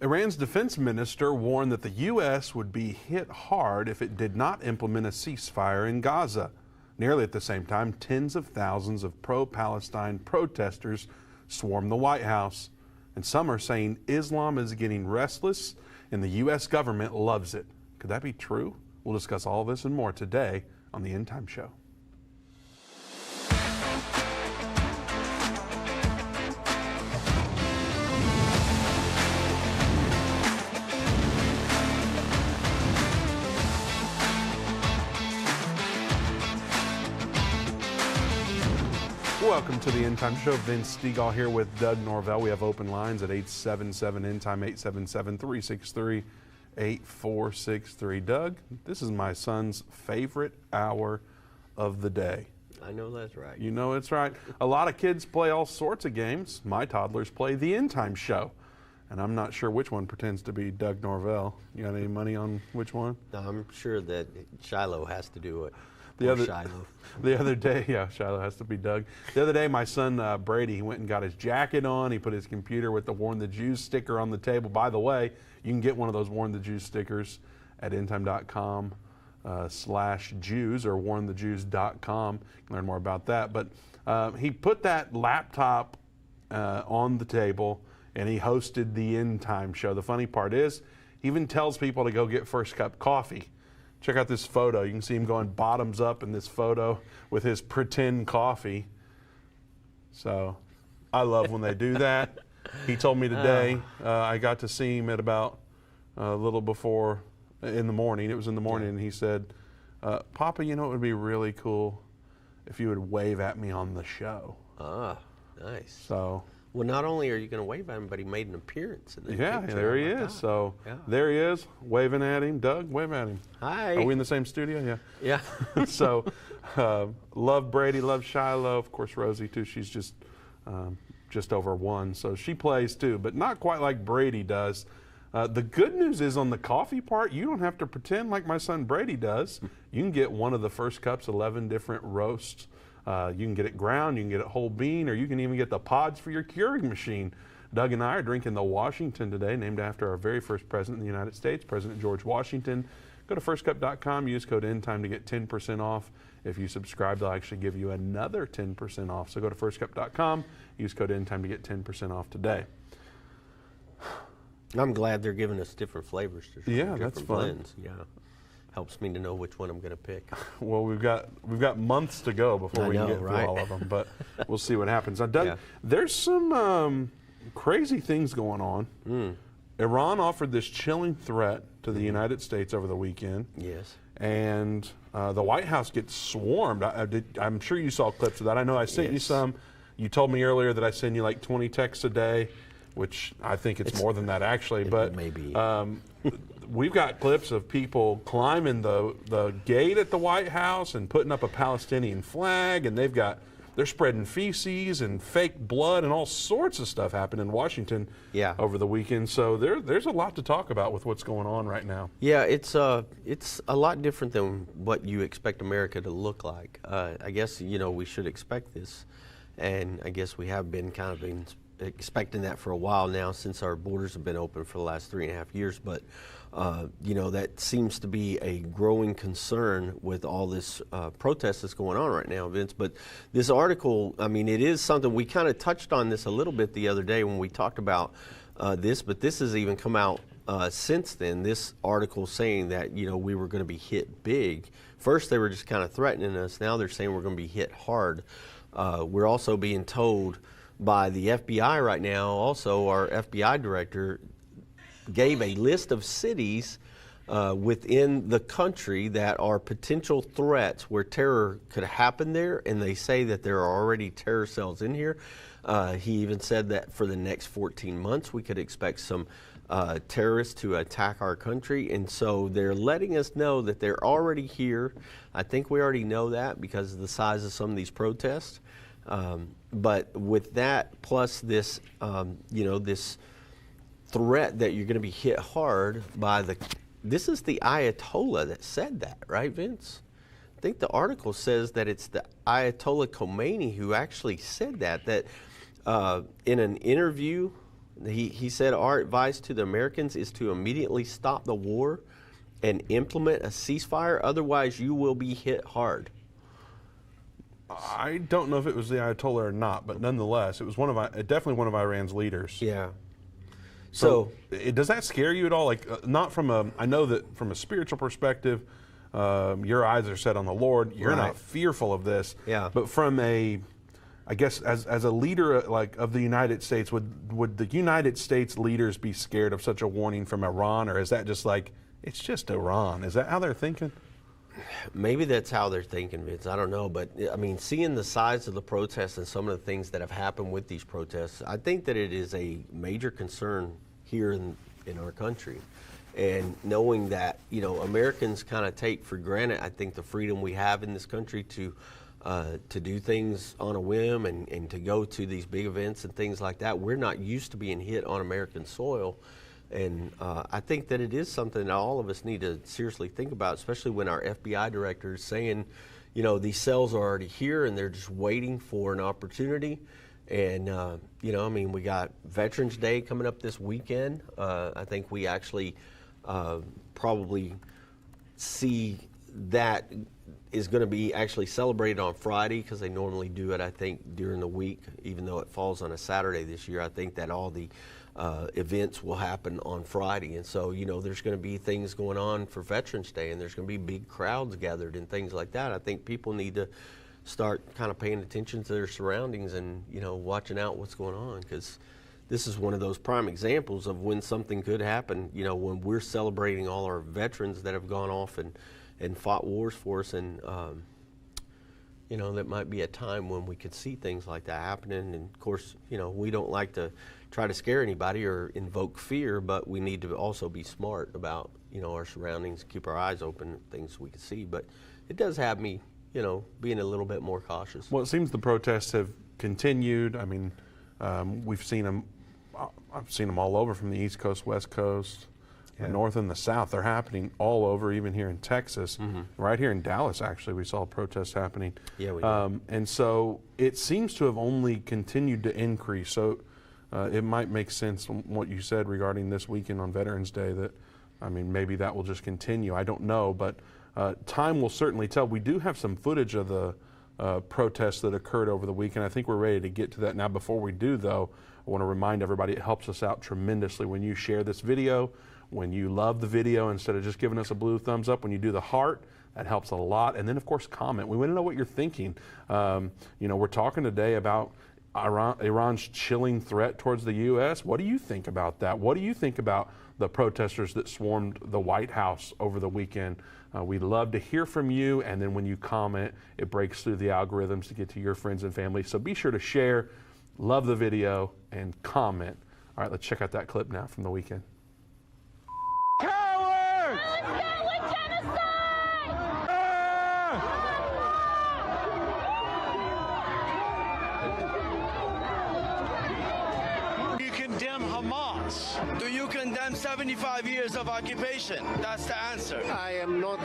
Iran's defense minister warned that the U.S. would be hit hard if it did not implement a ceasefire in Gaza. Nearly at the same time, tens of thousands of pro-Palestine protesters swarmed the White House. And some are saying Islam is getting restless and the U.S. government loves it. Could that be true? We'll discuss all this and more today on the Endtime Show. Welcome to the Endtime Show. Vince Stegall here with Doug Norvell. We have open lines at 877-ENDTIME, 877-363-8463. Doug, this is my son's favorite hour of the day. I know that's right. You know it's right. A lot of kids play all sorts of games. My toddlers play the Endtime Show. And I'm not sure which one pretends to be Doug Norvell. You got any money on which one? No, I'm sure that Shiloh has to do it. The other day, yeah, Shiloh has to be Doug. The other day, my son Brady, he went and got his jacket on. He put his computer with the Warn the Jews sticker on the table. By the way, you can get one of those Warn the Jews stickers at endtime.com/Jews or warnthejews.com. You can learn more about that. But he put that laptop on the table and he hosted the Endtime Show. The funny part is, he even tells people to go get First Cup coffee. Check out this photo. You can see him going bottoms up in this photo with his pretend coffee. So I love when they do that. He told me today, I got to see him at about a little before in the morning. It was in the morning, and he said, Papa, you know it would be really cool if you would wave at me on the show. Ah, nice. So. Well, not only are you going to wave at him, but he made an appearance in the picture. There he is. So yeah. There he is, waving at him. Doug, wave at him. Hi. Are we in the same studio? Yeah. Yeah. So, love Brady, love Shiloh. Of course, Rosie too. She's just over one, so she plays too, but not quite like Brady does. The good news is on the coffee part, you don't have to pretend like my son Brady does. You can get one of the First Cup's 11 different roasts. You can get it ground, you can get it whole bean, or you can even get the pods for your curing machine. Doug and I are drinking the Washington today, named after our very first president in the United States, President George Washington. Go to firstcup.com, use code Endtime to get 10% off. If you subscribe, they'll actually give you another 10% off. So go to firstcup.com, use code Endtime to get 10% off today. I'm glad they're giving us different flavors. Yeah, that's fun. Blends. Yeah. Helps me to know which one I'm going to pick. Well, we've got months to go before we can get through all of them, but we'll see what happens. Now, Doug, there's some crazy things going on. Iran offered this chilling threat to the United States over the weekend. Yes. And the White House gets swarmed. I'm sure you saw clips of that. I know I sent you some. You told me earlier that I send you like 20 texts a day, which I think it's more than that actually. But maybe. We've got clips of people climbing the gate at the White House and putting up a Palestinian flag, and they're spreading feces and fake blood and all sorts of stuff happened in Washington over the weekend. So there's a lot to talk about with what's going on right now. Yeah, it's a lot different than what you expect America to look like. I guess we should expect this, and I guess we have been kind of expecting that for a while now, since our borders have been open for the last 3.5 years. But that seems to be a growing concern with all this protest that's going on right now, Vince. But this article, I mean, it is something we kind of touched on this a little bit the other day when we talked about this, but this has even come out since then. This article saying that we were going to be hit big. First they were just kind of threatening us. Now they're saying we're going to be hit hard. We're also being told by the FBI right now, also our FBI director gave a list of cities within the country that are potential threats where terror could happen there, and they say that there are already terror cells in here. He even said that for the next 14 months we could expect some terrorists to attack our country, and so they're letting us know that they're already here. I think we already know that because of the size of some of these protests. But with that, plus this, this threat that you're going to be hit hard by this is the Ayatollah that said that, right, Vince? I think the article says that it's the Ayatollah Khomeini who actually said that in an interview He said, our advice to the Americans is to immediately stop the war and implement a ceasefire. Otherwise, you will be hit hard. I don't know if it was the Ayatollah or not, but nonetheless, it was definitely one of Iran's leaders. Yeah. So does that scare you at all? Like, not from I know that from a spiritual perspective, your eyes are set on the Lord. You're not fearful of this. Yeah. But from I guess as a leader like of the United States, would the United States leaders be scared of such a warning from Iran, or is that just like, it's just Iran? Is that how they're thinking? Maybe that's how they're thinking, Vince. I don't know. But, I mean, seeing the size of the protests and some of the things that have happened with these protests, I think that it is a major concern here in our country. And knowing that, you know, Americans kind of take for granted, I think, the freedom we have in this country to do things on a whim and to go to these big events and things like that. We're not used to being hit on American soil. And I think that it is something that all of us need to seriously think about, especially when our FBI director is saying, you know, these cells are already here and they're just waiting for an opportunity. And, you know, I mean, we got Veterans Day coming up this weekend. I think we actually probably see that is going to be actually celebrated on Friday, because they normally do it, I think, during the week, even though it falls on a Saturday this year. I think that all the events will happen on Friday. And so, you know, there's going to be things going on for Veterans Day, and there's going to be big crowds gathered and things like that. I think people need to start kind of paying attention to their surroundings and, you know, watching out what's going on, because this is one of those prime examples of when something could happen, you know, when we're celebrating all our veterans that have gone off and fought wars for us. And, you know, that might be a time when we could see things like that happening. And, of course, you know, we don't like to try to scare anybody or invoke fear, but we need to also be smart about, you know, our surroundings, keep our eyes open, things we can see. But it does have me, you know, being a little bit more cautious. Well, it seems the protests have continued. I mean, we've seen them. I've seen them all over, from the East Coast, West Coast, the North and the South. They're happening all over, even here in Texas. Right here in Dallas, actually, we saw protests happening. Yeah, we did. And so it seems to have only continued to increase. So it might make sense from what you said regarding this weekend on Veterans Day that, I mean, maybe that will just continue. I don't know, but time will certainly tell. We do have some footage of the protests that occurred over the weekend. I think we're ready to get to that now. Before we do, though, I want to remind everybody, it helps us out tremendously when you share this video, when you love the video instead of just giving us a blue thumbs up, when you do the heart. That helps a lot. And then, of course, comment. We want to know what you're thinking. You know, we're talking today about Iran's chilling threat towards the U.S. What do you think about that? What do you think about the protesters that swarmed the White House over the weekend? We'd love to hear from you, and then when you comment, it breaks through the algorithms to get to your friends and family. So be sure to share, love the video, and comment. All right, let's check out that clip now from the weekend. Cowards! Let's go with genocide! You condemn Hamas. Do you condemn 75 years of occupation? That's the answer. I am not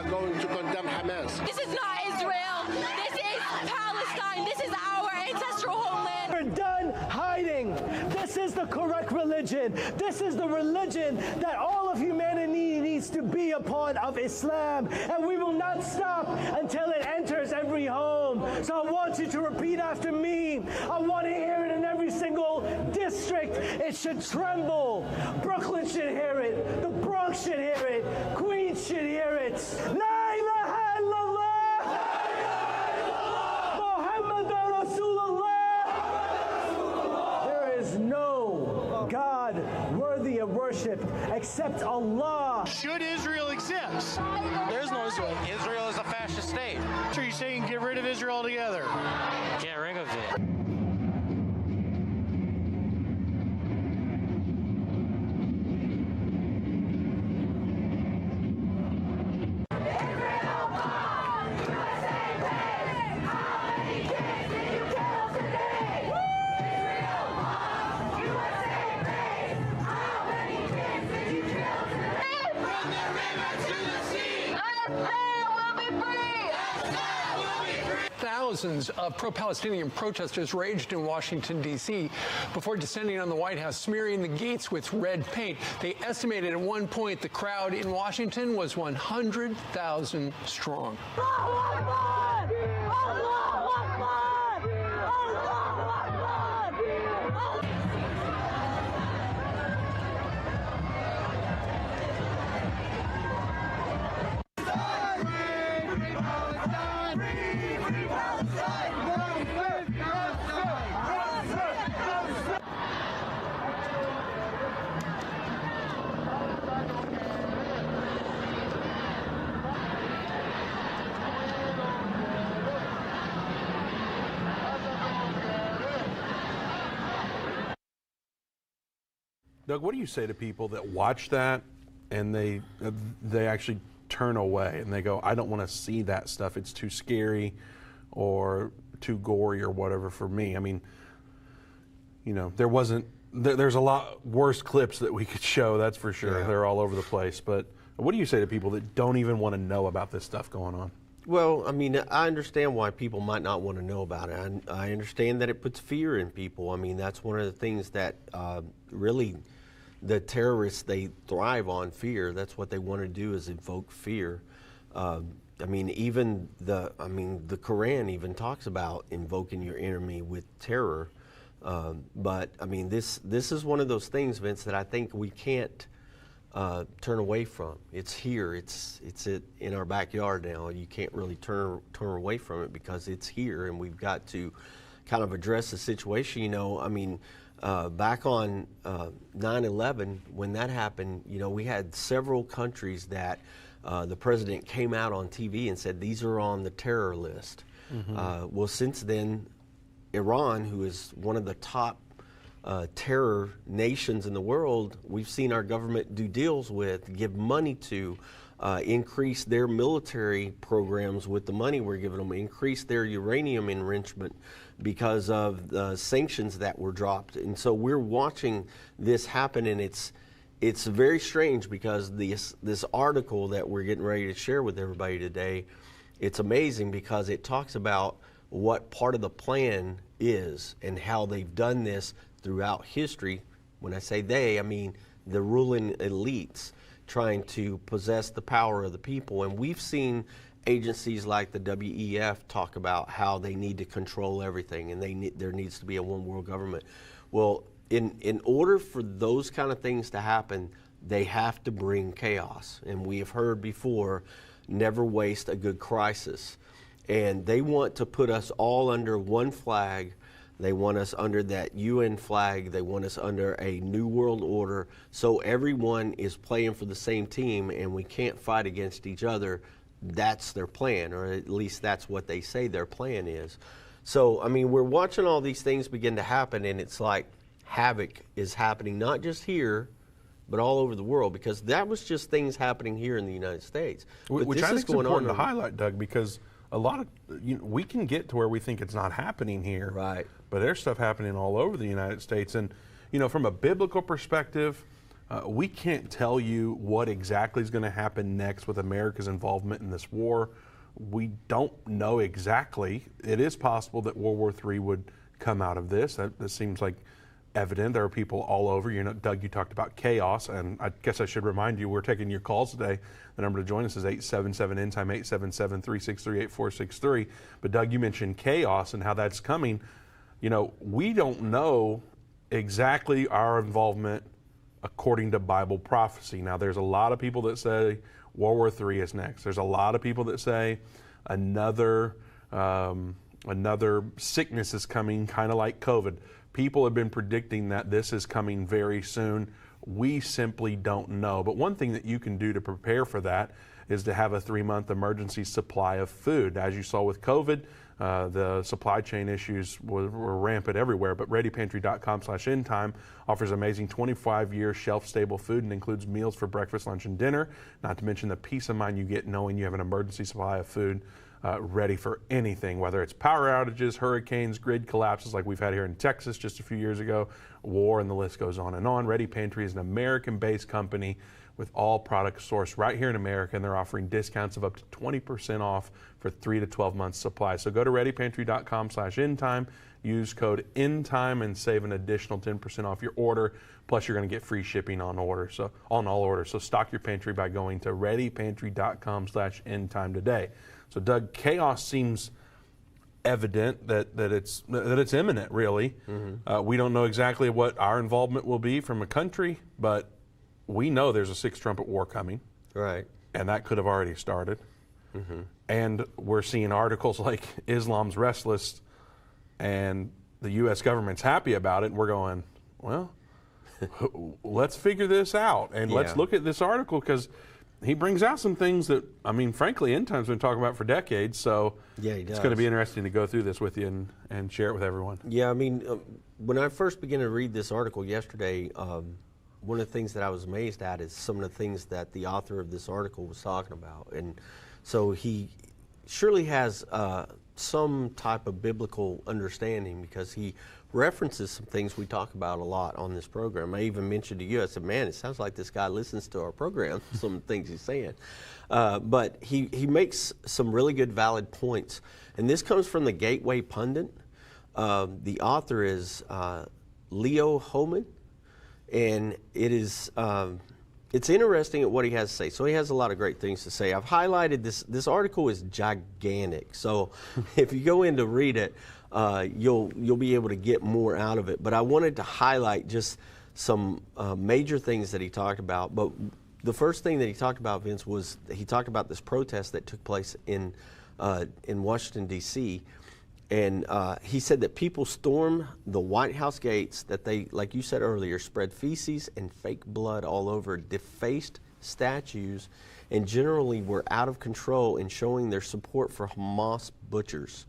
going to condemn Hamas. This is not Israel. This is Palestine. This is our ancestral homeland. We're done hiding. This is the correct religion. This is the religion that all of humanity needs to be a part of, Islam. And we will not stop until it enters every home. So I want you to repeat after me. I want to hear it in every single district. It should tremble. Brooklyn should hear it. The Bronx should hear it. Queens should hear it. La ilaha illallah. Muhammadan Rasulullah. There is no God worthy of worship except Allah. Should Israel exist? There's no Israel. Israel is a fascist state. Are you saying get rid of Israel altogether? Get rid of it. Thousands of pro-Palestinian protesters raged in Washington, D.C. before descending on the White House, smearing the gates with red paint. They estimated at one point the crowd in Washington was 100,000 strong. Doug, what do you say to people that watch that and they actually turn away and they go, I don't want to see that stuff. It's too scary or too gory or whatever for me. I mean, you know, there's a lot worse clips that we could show, that's for sure. Yeah. They're all over the place. But what do you say to people that don't even want to know about this stuff going on? Well, I mean, I understand why people might not want to know about it. I understand that it puts fear in people. I mean, that's one of the things that really the terrorists, they thrive on fear. That's what they want to do, is invoke fear. I mean, even the Quran even talks about invoking your enemy with terror. But I mean, this is one of those things, Vince, that I think we can't turn away from. It's here. It's in our backyard now. You can't really turn away from it because it's here, and we've got to kind of address the situation. You know, I mean, back on 9/11, when that happened, you know, we had several countries that the president came out on TV and said these are on the terror list. Mm-hmm. Well, since then, Iran, who is one of the top terror nations in the world, we've seen our government do deals with, give money to, increase their military programs with the money we're giving them, increase their uranium enrichment because of the sanctions that were dropped. And so we're watching this happen, and it's very strange because this article that we're getting ready to share with everybody today, it's amazing because it talks about what part of the plan is and how they've done this throughout history. When I say they, I mean the ruling elites trying to possess the power of the people. And we've seen agencies like the WEF talk about how they need to control everything and there needs to be a one world government. Well, in order for those kind of things to happen, they have to bring chaos. And we have heard before, never waste a good crisis. And they want to put us all under one flag. They want us under that UN flag. They want us under a new world order. So everyone is playing for the same team and we can't fight against each other. That's their plan, or at least that's what they say their plan is. So, I mean, we're watching all these things begin to happen, and it's like havoc is happening, not just here, but all over the world, because that was just things happening here in the United States. Which I think is important to highlight, Doug, because a lot of, we can get to where we think it's not happening here. Right. But there's stuff happening all over the United States. And, you know, from a biblical perspective, we can't tell you what exactly is going to happen next with America's involvement in this war. We don't know exactly. It is possible that World War III would come out of this. That seems like evident. There are people all over. You know, Doug, you talked about chaos, and I guess I should remind you, we're taking your calls today. The number to join us is 877-Endtime, 877-363-8463. But Doug, you mentioned chaos and how that's coming. You know, we don't know exactly our involvement according to Bible prophecy. Now, there's a lot of people that say World War III is next. There's a lot of people that say another sickness is coming, kind of like COVID. People have been predicting that this is coming very soon. We simply don't know. But one thing that you can do to prepare for that is to have a 3-month emergency supply of food. As you saw with COVID, the supply chain issues were rampant everywhere, but ReadyPantry.com/endtime offers amazing 25-year shelf-stable food and includes meals for breakfast, lunch, and dinner, not to mention the peace of mind you get knowing you have an emergency supply of food ready for anything, whether it's power outages, hurricanes, grid collapses like we've had here in Texas just a few years ago, war, and the list goes on and on. Ready Pantry is an American-based company with all products sourced right here in America, and they're offering discounts of up to 20% off for 3 to 12 months supply. So go to readypantry.com/endtime, use code endtime, and save an additional 10% off your order. Plus, you're going to get free shipping on order, so on all orders. So stock your pantry by going to readypantry.com/endtime today. So Doug, chaos seems evident that it's imminent, really. We don't know exactly what our involvement will be from a country, but we know there's a sixth trumpet war coming. Right. And that could have already started. And we're seeing articles like Islam's restless and the U.S. government's happy about it. And we're going, well, let's figure this out. And let's look at this article, because he brings out some things that, I mean, frankly, Endtime's been talking about for decades. So yeah, he does. It's going to be interesting to go through this with you and share it with everyone. Yeah, I mean, when I first began to read this article yesterday, one of the things that I was amazed at is some of the things that the author of this article was talking about. And so he surely has some type of biblical understanding, because he references some things we talk about a lot on this program. I even mentioned to you, I said, man, it sounds like this guy listens to our program, some things he's saying. But he makes some really good, valid points. And this comes from the Gateway Pundit. The author is Leo Hohmann. And it is, it's interesting at what he has to say. So he has a lot of great things to say. I've highlighted this. This article is gigantic. So if you go in to read it, you'll be able to get more out of it. But I wanted to highlight just some major things that he talked about. But the first thing that he talked about, Vince, was he talked about this protest that took place in Washington, D.C., and he said that people stormed the White House gates, that they, like you said earlier, spread feces and fake blood all over, defaced statues, and generally were out of control in showing their support for Hamas butchers.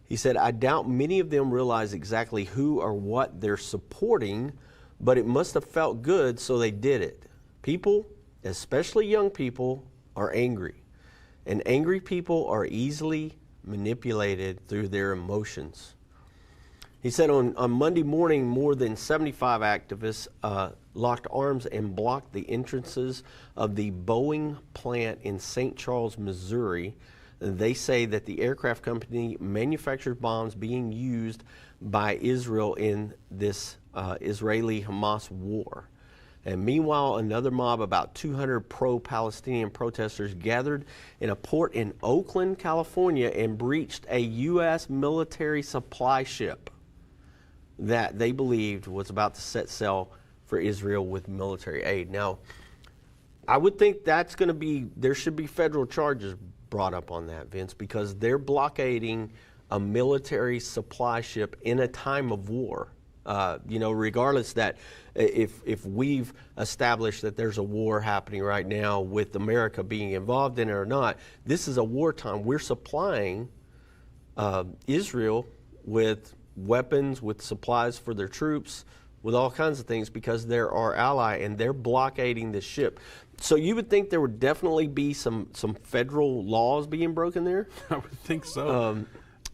He said, I doubt many of them realize exactly who or what they're supporting, but it must have felt good, so they did it. People, especially young people, are angry. And angry people are easily manipulated through their emotions. He said on Monday morning, more than 75 activists locked arms and blocked the entrances of the Boeing plant in St. Charles, Missouri. They say that the aircraft company manufactures bombs being used by Israel in this Israeli-Hamas war. And meanwhile, another mob, about 200 pro-Palestinian protesters, gathered in a port in Oakland, California, and breached a U.S. military supply ship that they believed was about to set sail for Israel with military aid. Now, I would think that's going to be, there should be federal charges brought up on that, Vince, because they're blockading a military supply ship in a time of war. Regardless that if we've established that there's a war happening right now with America being involved in it or not, this is a wartime. We're supplying Israel with weapons, with supplies for their troops, with all kinds of things, because they're our ally and they're blockading this ship. So you would think there would definitely be some federal laws being broken there? I would think so.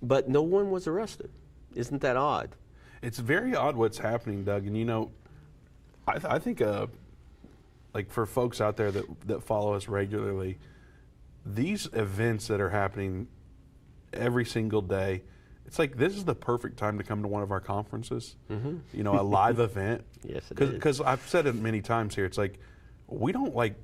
But no one was arrested. Isn't that odd? It's very odd what's happening, Doug. And I think like for folks out there that follow us regularly, these events that are happening every single day, it's like this is the perfect time to come to one of our conferences. A live event. Yes, it is. Because I've said it many times here. It's like we don't like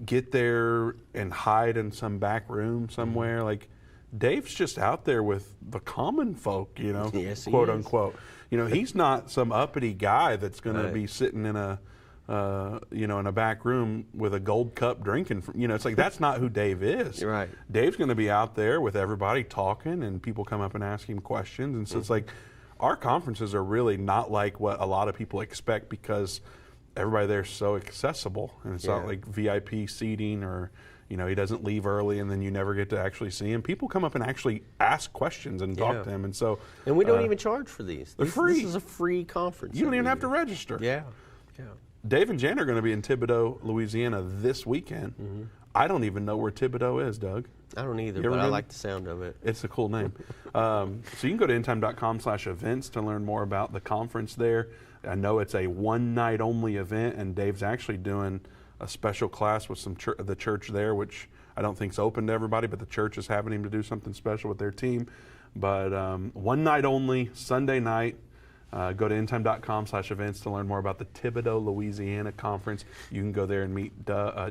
get there and hide in some back room somewhere. Like Dave's just out there with the common folk, yes, quote unquote. He's not some uppity guy that's going to be sitting in a, in a back room with a gold cup drinking. It's like that's not who Dave is. Right. Dave's going to be out there with everybody talking, and people come up and ask him questions. And so it's like our conferences are really not like what a lot of people expect, because everybody there's so accessible, and it's not like VIP seating or. He doesn't leave early and then you never get to actually see him. People come up and actually ask questions and talk to him. And we don't even charge for these. They're free. This is a free conference. You don't even have to register. Yeah. Dave and Jan are going to be in Thibodaux, Louisiana this weekend. I don't even know where Thibodaux is, Doug. I don't either, but I like the sound of it. It's a cool name. So you can go to endtime.com/events to learn more about the conference there. I know it's a one-night only event, and Dave's actually doing a special class with the church there, which I don't think is open to everybody, but the church is having him to do something special with their team. But one night only, Sunday night. Go to endtime.com/events to learn more about the Thibodaux, Louisiana conference. You can go there and meet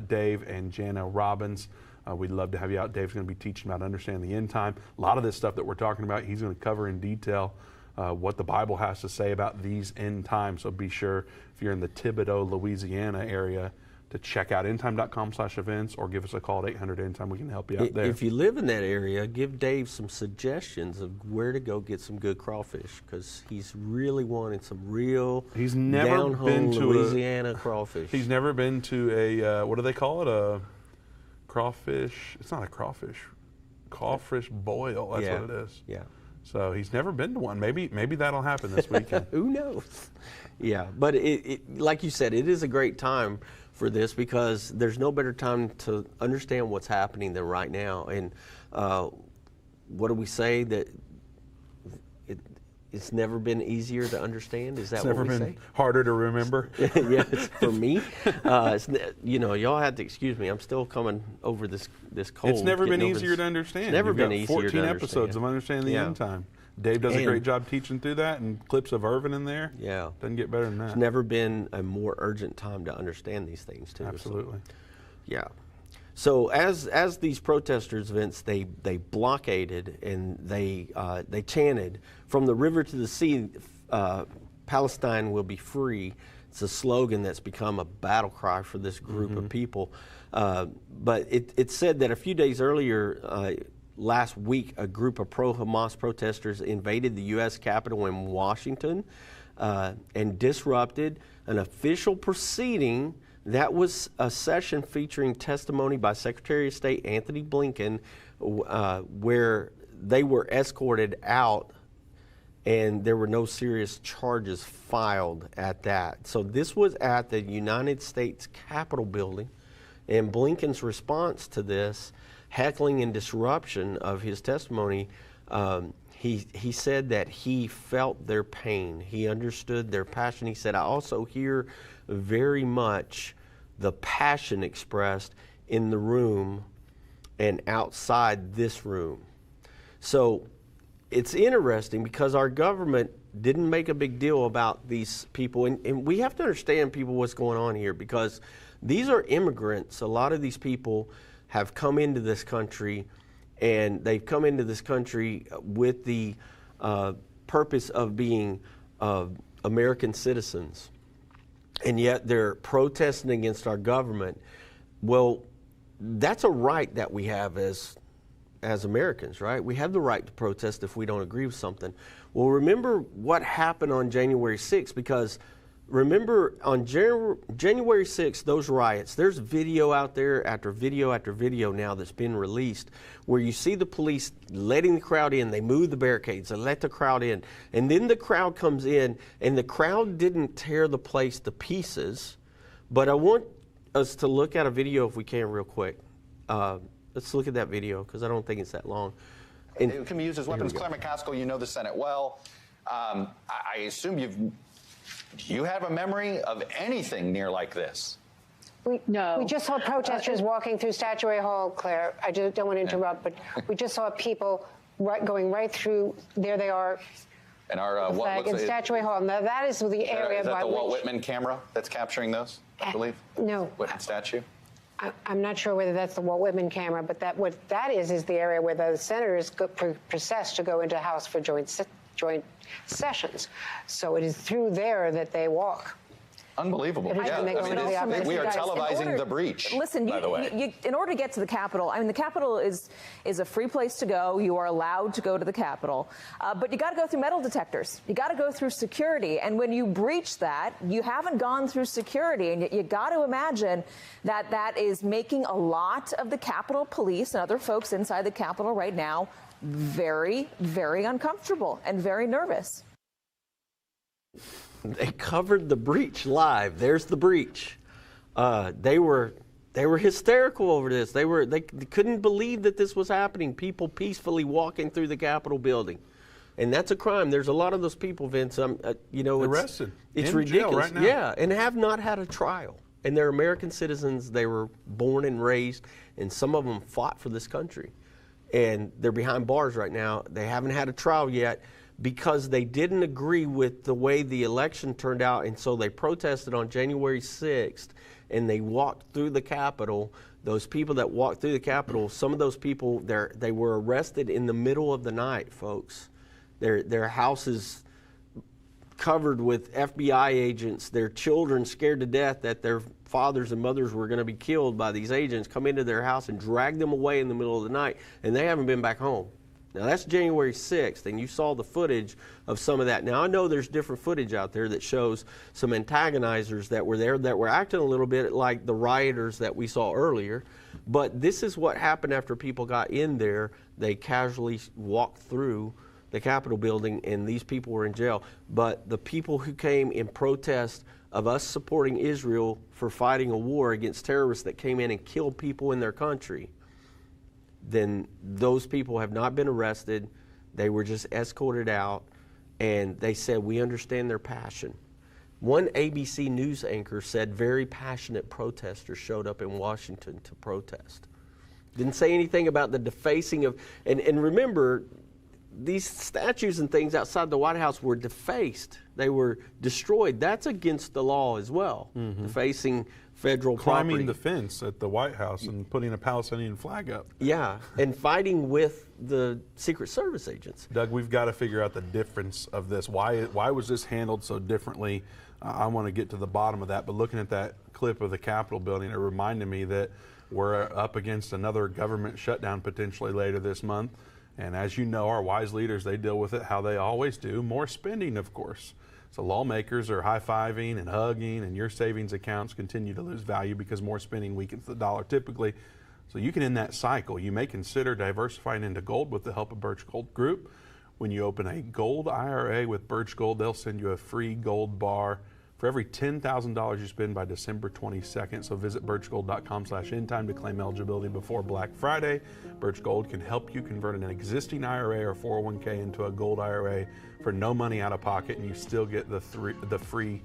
Dave and Jana Robbins. We'd love to have you out. Dave's going to be teaching about understanding the end time. A lot of this stuff that we're talking about, he's going to cover in detail what the Bible has to say about these end times. So be sure, if you're in the Thibodaux, Louisiana area, to check out endtime.com/events or give us a call at 800-ENDTIME. We can help you out there. If you live in that area, give Dave some suggestions of where to go get some good crawfish, because he's really wanting some real He's never down-home been to Louisiana crawfish. He's never been to a, what do they call it? A crawfish. It's not a crawfish. Crawfish boil. That's what it is. Yeah. So he's never been to one. Maybe that'll happen this weekend. Who knows? Yeah, but it, like you said, it is a great time for this, because there's no better time to understand what's happening than right now. And what do we say? That it's never been easier to understand? Is that what we say? It's never been harder to remember? Yeah, for me. Y'all have to excuse me. I'm still coming over this cold. It's never been easier to understand. It's never been easier to understand. 14 episodes of Understanding the End Time. Dave does a great job teaching through that, and clips of Irvin in there. Yeah. Doesn't get better than that. It's never been a more urgent time to understand these things, too. Absolutely. So, yeah. So as these protesters' events, they blockaded and they chanted, "From the river to the sea, Palestine will be free." It's a slogan that's become a battle cry for this group of people. But it said that a few days earlier, last week, a group of pro-Hamas protesters invaded the U.S. Capitol in Washington and disrupted an official proceeding. That was a session featuring testimony by Secretary of State Anthony Blinken, where they were escorted out and there were no serious charges filed at that. So this was at the United States Capitol building, and Blinken's response to this heckling and disruption of his testimony, he said that he felt their pain. He understood their passion. He said, "I also hear very much the passion expressed in the room and outside this room." So it's interesting because our government didn't make a big deal about these people. And we have to understand, people, what's going on here, because these are immigrants. A lot of these people have come into this country, and they've come into this country with the purpose of being American citizens. And yet they're protesting against our government. Well, that's a right that we have as Americans, right? We have the right to protest if we don't agree with something. Well, remember what happened on January 6th, because remember on January 6th, those riots, there's video out there after video after video now that's been released where you see the police letting the crowd in. They move the barricades, they let the crowd in, and then the crowd comes in, and the crowd didn't tear the place to pieces. But I want us to look at a video, if we can, real quick. Let's look at that video, because I don't think it's that long. And it can be used as weapons. Claire McCaskill, you know the Senate well. I assume you have a memory of anything near like this? No. We just saw protesters walking through Statuary Hall, Claire. I don't want to interrupt, but we just saw people going right through. There they are. And our what looks in Statuary Hall. Now that is the area. Is that the Walt Whitman camera that's capturing those? I believe. No. Whitman statue. I'm not sure whether that's the Walt Whitman camera, but what that is the area where the senators process to go into House for joint sessions. So it is through there that they walk. Unbelievable. Yeah, we are televising the breach. Listen, by the way. In order to get to the Capitol, I mean, the Capitol is a free place to go. You are allowed to go to the Capitol, but you got to go through metal detectors. You got to go through security, and when you breach that, you haven't gone through security, and you got to imagine that is making a lot of the Capitol Police and other folks inside the Capitol right now very, very uncomfortable and very nervous. They covered the breach live. There's the breach. They were hysterical over this. They couldn't believe that this was happening. People peacefully walking through the Capitol building, and that's a crime. There's a lot of those people, Vince. Arrested. It's in ridiculous. Jail right now. Yeah, and have not had a trial. And they're American citizens. They were born and raised, and some of them fought for this country. And they're behind bars right now. They haven't had a trial yet because they didn't agree with the way the election turned out, and so they protested on January 6th, and they walked through the Capitol. Those people that walked through the Capitol, some of those people, they were arrested in the middle of the night, folks. Their houses covered with FBI agents, their children scared to death that their fathers and mothers were going to be killed by these agents, come into their house and drag them away in the middle of the night, and they haven't been back home. Now, that's January 6th, and you saw the footage of some of that. Now, I know there's different footage out there that shows some antagonizers that were there that were acting a little bit like the rioters that we saw earlier, but this is what happened after people got in there. They casually walked through the Capitol building, and these people were in jail. But the people who came in protest of us supporting Israel for fighting a war against terrorists that came in and killed people in their country, then those people have not been arrested. They were just escorted out, and they said, we understand their passion. One ABC news anchor said very passionate protesters showed up in Washington to protest. Didn't say anything about the defacing of, and remember, these statues and things outside the White House were defaced. They were destroyed. That's against the law as well, defacing federal property. Climbing the fence at the White House and putting a Palestinian flag up. Yeah, and fighting with the Secret Service agents. Doug, we've got to figure out the difference of this. Why was this handled so differently? I want to get to the bottom of that, but looking at that clip of the Capitol building, it reminded me that we're up against another government shutdown potentially later this month. And as you know, our wise leaders, they deal with it how they always do, more spending, of course. So lawmakers are high-fiving and hugging, and your savings accounts continue to lose value because more spending weakens the dollar typically. So you can end that cycle. You may consider diversifying into gold with the help of Birch Gold Group. When you open a gold IRA with Birch Gold, they'll send you a free gold bar for every $10,000 you spend by December 22nd. So visit birchgold.com/endtime to claim eligibility before Black Friday. Birch Gold can help you convert an existing IRA or 401k into a gold IRA for no money out of pocket, and you still get the free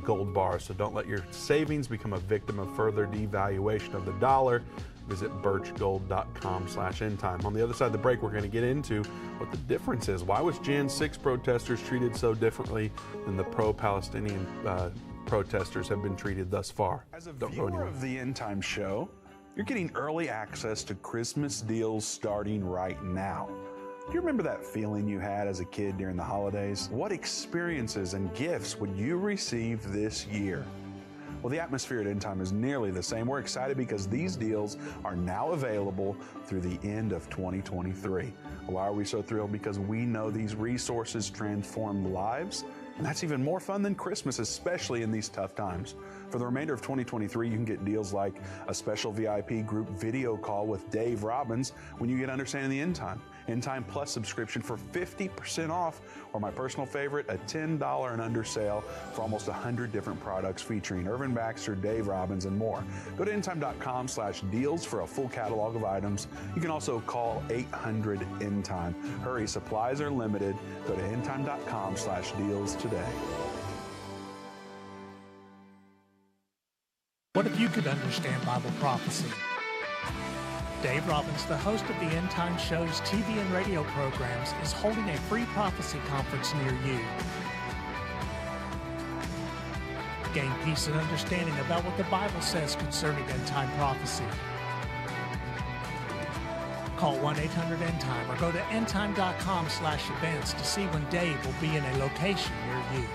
gold bars. So don't let your savings become a victim of further devaluation of the dollar. Visit birchgold.com/endtime. On the other side of the break, we're going to get into what the difference is. Why was Jan 6 protesters treated so differently than the pro-Palestinian protesters have been treated thus far? As a viewer of the Endtime Show, you're getting early access to Christmas deals starting right now. Do you remember that feeling you had as a kid during the holidays? What experiences and gifts would you receive this year? Well, the atmosphere at Endtime is nearly the same. We're excited because these deals are now available through the end of 2023. Why are we so thrilled? Because we know these resources transform lives, and that's even more fun than Christmas, especially in these tough times. For the remainder of 2023, you can get deals like a special VIP group video call with Dave Robbins when you get Understanding the End Time. End Time Plus subscription for 50% off, or my personal favorite, a $10 and under sale for almost 100 different products featuring Irvin Baxter, Dave Robbins, and more. Go to endtime.com/deals for a full catalog of items. You can also call 800-END-TIME. Hurry, supplies are limited. Go to endtime.com/deals today. What if you could understand Bible prophecy? Dave Robbins, the host of the End Time Show's TV and radio programs, is holding a free prophecy conference near you. Gain peace and understanding about what the Bible says concerning end time prophecy. Call 1-800-END-TIME or go to endtime.com/events to see when Dave will be in a location near you.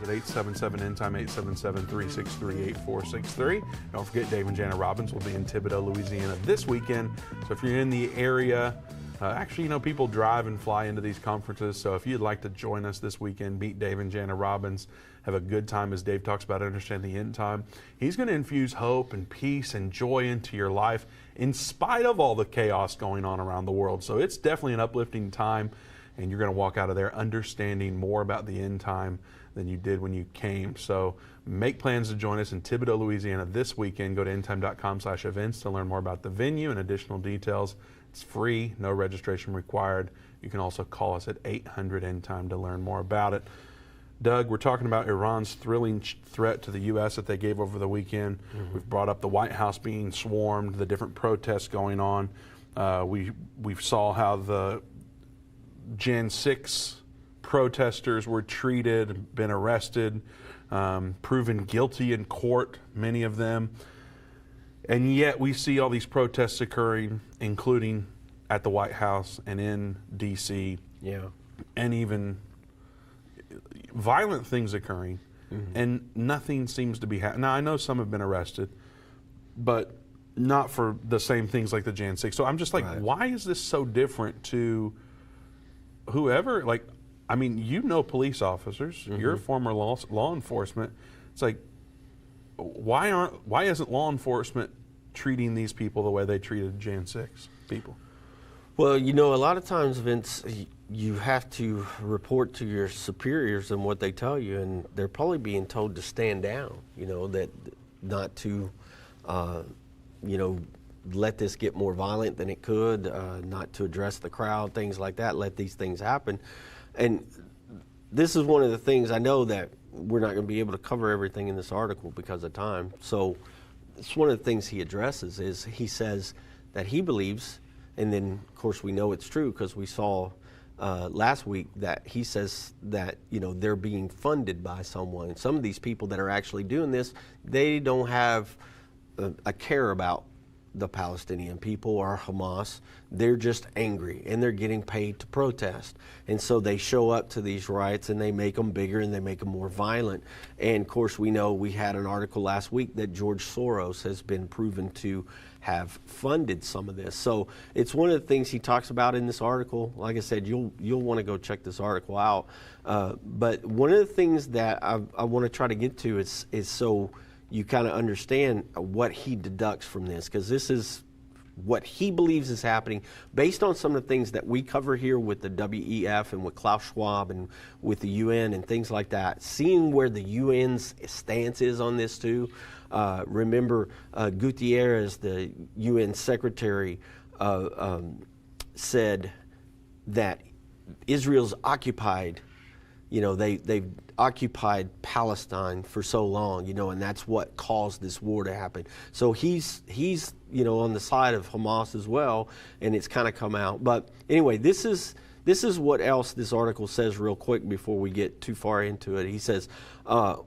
At 877-END-TIME, 877-363-8463. Don't forget, Dave and Jana Robbins will be in Thibodaux, Louisiana this weekend. So if you're in the area, Actually, you know, people drive and fly into these conferences, so if you'd like to join us this weekend, meet Dave and Jana Robbins, have a good time as Dave talks about understanding the end time. He's going to infuse hope and peace and joy into your life in spite of all the chaos going on around the world. So it's definitely an uplifting time, and you're going to walk out of there understanding more about the end time than you did when you came. So make plans to join us in Thibodaux, Louisiana this weekend. Go to endtime.com/events to learn more about the venue and additional details. It's free, no registration required. You can also call us at 800-END-TIME to learn more about it. Doug, we're talking about Iran's thrilling threat to the U.S. that they gave over the weekend. We've brought up the White House being swarmed, the different protests going on. We saw how the Jan 6 protesters were treated, been arrested, proven guilty in court, many of them. And yet we see all these protests occurring, including at the White House and in D.C. Yeah. And even violent things occurring, and nothing seems to be happening. Now, I know some have been arrested, but not for the same things like the Jan 6. So I'm just like, why is this so different to whoever? Like, I mean, you know police officers, you're a former law enforcement. It's like, why isn't law enforcement treating these people the way they treated Jan 6 people? Well, you know, a lot of times, Vince, you have to report to your superiors and what they tell you, and they're probably being told to stand down, you know, that not to, you know, let this get more violent than it could, not to address the crowd, things like that, let these things happen. And this is one of the things I know that we're not going to be able to cover everything in this article because of time. So it's one of the things he addresses is he says that he believes, and then of course we know it's true because we saw last week that he says that, you know, they're being funded by someone. Some of these people that are actually doing this, they don't have a care about the Palestinian people or Hamas. They're just angry and they're getting paid to protest. And so they show up to these riots and they make them bigger and they make them more violent. And of course we know we had an article last week that George Soros has been proven to have funded some of this. So it's one of the things he talks about in this article. Like I said, you'll want to go check this article out. But one of the things that I want to try to get to is so you kind of understand what he deducts from this, because this is what he believes is happening based on some of the things that we cover here with the WEF and with Klaus Schwab and with the UN and things like that, seeing where the UN's stance is on this too. Remember Gutierrez, the UN secretary, said that Israel's occupied, you know, they've occupied Palestine for so long, you know, and that's what caused this war to happen. So he's you know, on the side of Hamas as well, and it's kind of come out. But anyway, this is what else this article says real quick before we get too far into it. He says,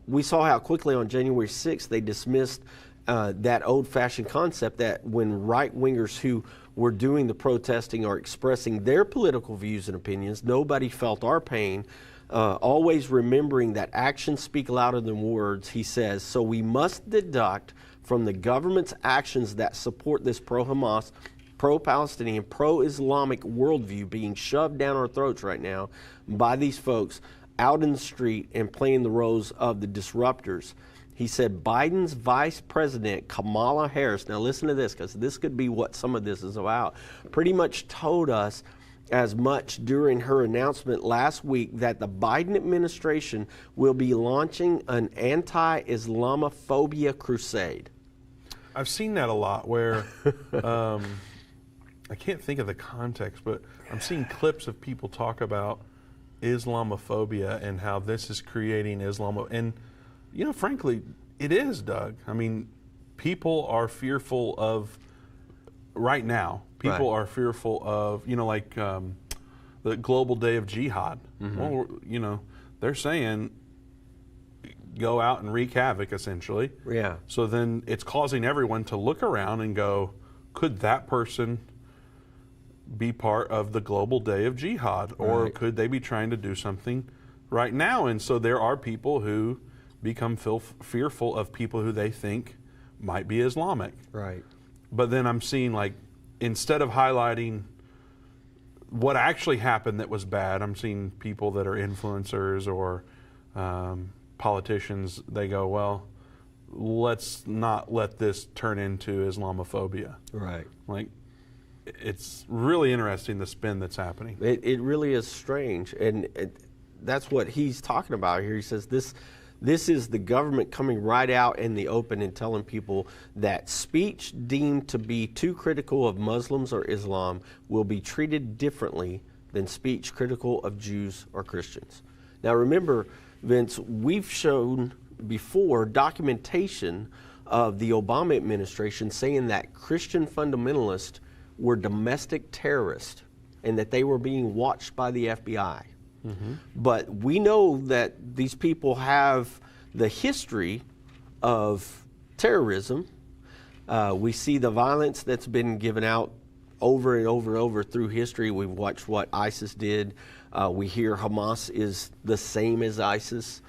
we saw how quickly on January 6th they dismissed that old-fashioned concept that when right-wingers who were doing the protesting are expressing their political views and opinions, nobody felt our pain. Always remembering that actions speak louder than words, he says, so we must deduct from the government's actions that support this pro-Hamas, pro-Palestinian, pro-Islamic worldview being shoved down our throats right now by these folks out in the street and playing the roles of the disruptors. He said Biden's Vice President Kamala Harris, now listen to this because this could be what some of this is about, pretty much told us as much during her announcement last week that the Biden administration will be launching an anti-Islamophobia crusade. I've seen that a lot where, I can't think of the context, but I'm seeing clips of people talk about Islamophobia and how this is creating and, you know, frankly, it is, Doug. I mean, people are fearful of, right now, people are fearful of, you know, like the global day of jihad. Well, you know, they're saying go out and wreak havoc, essentially. Yeah. So then it's causing everyone to look around and go, could that person be part of the global day of jihad? Or could they be trying to do something right now? And so there are people who become fearful of people who they think might be Islamic. Right. But then I'm seeing, like, instead of highlighting what actually happened that was bad. I'm seeing people that are influencers or politicians, they go, well, let's not let this turn into Islamophobia. Right. Like, it's really interesting, the spin that's happening. It really is strange, and that's what he's talking about here. He says this is the government coming right out in the open and telling people that speech deemed to be too critical of Muslims or Islam will be treated differently than speech critical of Jews or Christians. Now remember, Vince, we've shown before documentation of the Obama administration saying that Christian fundamentalists were domestic terrorists and that they were being watched by the FBI. Mm-hmm. But we know that these people have the history of terrorism. We see the violence that's been given out over and over and over through history. We've watched what ISIS did. We hear Hamas is the same as ISIS.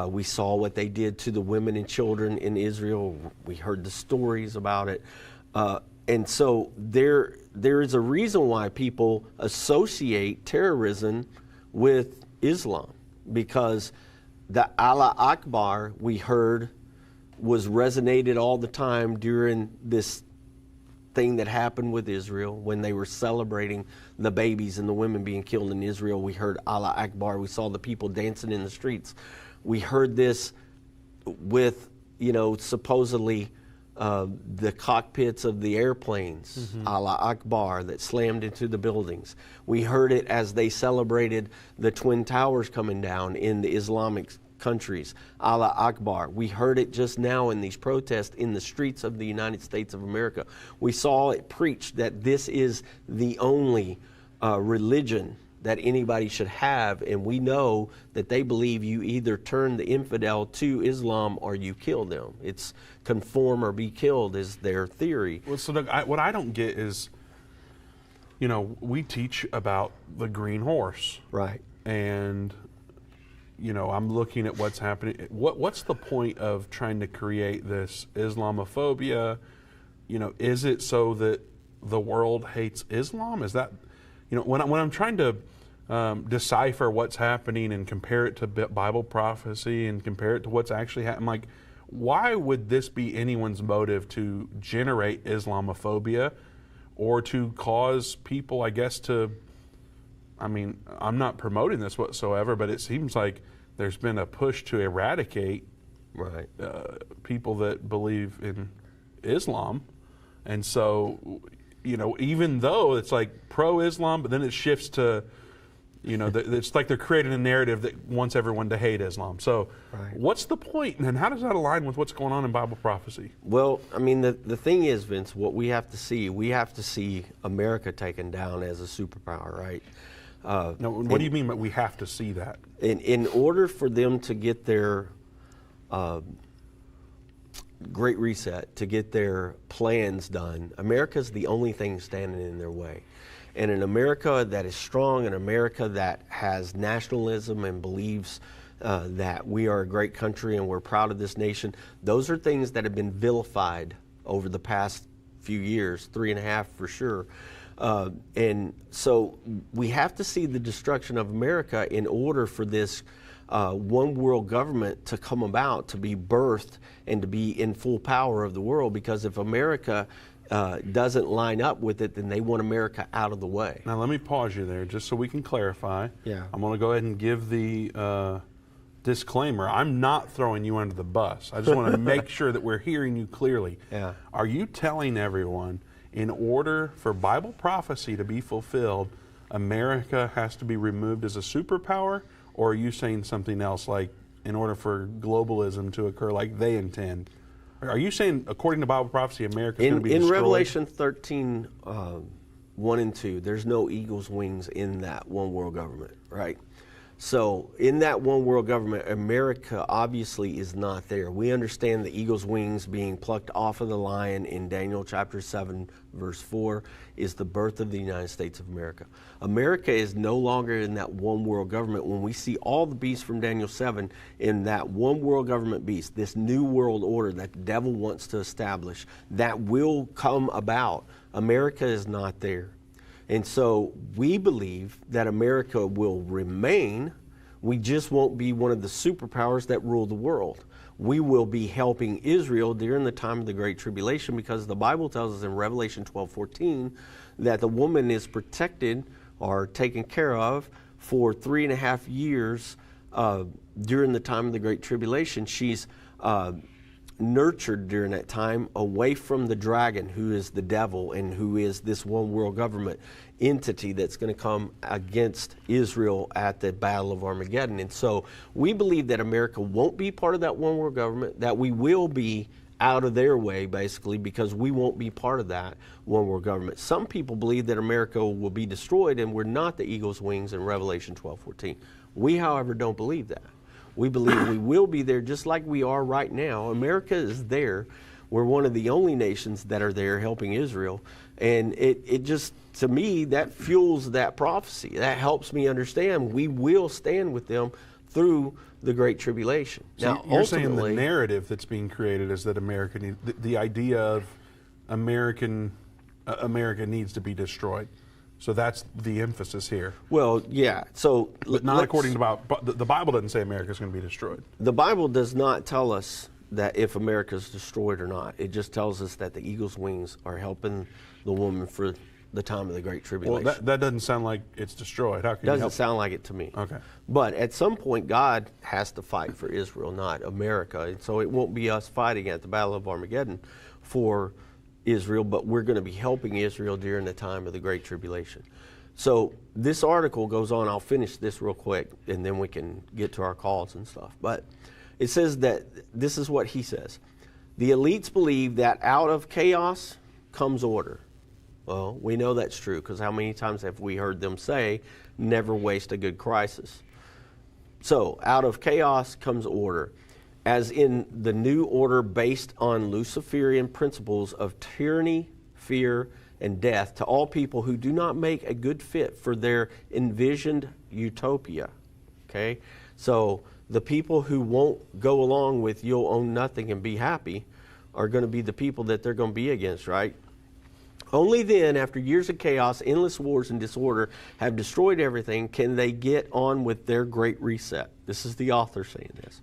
We saw what they did to the women and children in Israel. We heard the stories about it. And so there is a reason why people associate terrorism with Islam, because the Allah Akbar we heard was resonated all the time during this thing that happened with Israel when they were celebrating the babies and the women being killed in Israel. We heard Allah Akbar. We saw the people dancing in the streets. We heard this with, supposedly the cockpits of the airplanes, Allah Akbar, that slammed into the buildings. We heard it as they celebrated the Twin Towers coming down in the Islamic countries, Allah Akbar. We heard it just now in these protests in the streets of the United States of America. We saw it preached that this is the only religion that anybody should have, and we know that they believe you either turn the infidel to Islam or you kill them. It's conform or be killed is their theory. Well, so Doug, what I don't get is, we teach about the green horse. Right. And, I'm looking at what's happening. What's the point of trying to create this Islamophobia? Is it so that the world hates Islam? Is that... when I'm trying to decipher what's happening and compare it to Bible prophecy and compare it to what's actually happening, I'm like, why would this be anyone's motive to generate Islamophobia or to cause people, I guess, to, I'm not promoting this whatsoever, but it seems like there's been a push to eradicate people that believe in Islam. And so, even though it's like pro-Islam, but then it shifts to, it's like they're creating a narrative that wants everyone to hate Islam. So what's the point, and how does that align with what's going on in Bible prophecy? Well, the thing is, Vince, what we have to see America taken down as a superpower, right? Now, what do you mean by we have to see that? In order for them to get their Great Reset, to get their plans done, America's the only thing standing in their way. And an America that is strong, an America that has nationalism and believes that we are a great country and we're proud of this nation, those are things that have been vilified over the past few years, 3.5 for sure. And so we have to see the destruction of America in order for this one world government to come about, to be birthed, and to be in full power of the world. Because if America doesn't line up with it, then they want America out of the way. Now let me pause you there just so we can clarify. Yeah. I'm going to go ahead and give the disclaimer. I'm not throwing you under the bus. I just want to make sure that we're hearing you clearly. Yeah. Are you telling everyone, in order for Bible prophecy to be fulfilled, America has to be removed as a superpower? Or are you saying something else, like in order for globalism to occur like they intend? Are you saying, according to Bible prophecy, America is going to be destroyed? In Revelation 13, 1 and 2, there's no eagle's wings in that one world government, right? So in that one world government, America obviously is not there. We understand the eagle's wings being plucked off of the lion in Daniel chapter 7, verse 4, is the birth of the United States of America. America is no longer in that one world government. When we see all the beasts from Daniel 7 in that one world government beast, this new world order that the devil wants to establish, that will come about, America is not there. And so we believe that America will remain. We just won't be one of the superpowers that rule the world. We will be helping Israel during the time of the Great Tribulation, because the Bible tells us in Revelation 12:14 that the woman is protected or taken care of for 3.5 years during the time of the Great Tribulation. She's nurtured during that time away from the dragon, who is the devil and who is this one world government entity that's going to come against Israel at the Battle of Armageddon. And so we believe that America won't be part of that one world government, that we will be out of their way, basically, because we won't be part of that one world government. Some people believe that America will be destroyed and we're not the eagle's wings in Revelation 12:14. We, however, don't believe that. We believe we will be there just like we are right now. America is there. We're one of the only nations that are there helping Israel. And it just, to me, that fuels that prophecy. That helps me understand we will stand with them through the Great Tribulation. So now, you're saying the narrative that's being created is that the idea of America needs to be destroyed. So that's the emphasis here. Well, yeah. So, but not according to the Bible doesn't say America is going to be destroyed. The Bible does not tell us that if America is destroyed or not. It just tells us that the eagle's wings are helping the woman for the time of the Great Tribulation. Well, that doesn't sound like it's destroyed. How can you help? Doesn't sound like it to me. Okay. But at some point, God has to fight for Israel, not America. And so it won't be us fighting at the Battle of Armageddon for Israel, but we're going to be helping Israel during the time of the Great Tribulation. So this article goes on. I'll finish this real quick, and then we can get to our calls and stuff. But it says that this is what he says. The elites believe that out of chaos comes order. Well, we know that's true, because how many times have we heard them say, never waste a good crisis? So out of chaos comes order, as in the new order based on Luciferian principles of tyranny, fear, and death to all people who do not make a good fit for their envisioned utopia. Okay? So the people who won't go along with you'll own nothing and be happy are going to be the people that they're going to be against, right? Only then, after years of chaos, endless wars, and disorder have destroyed everything, can they get on with their great reset. This is the author saying this,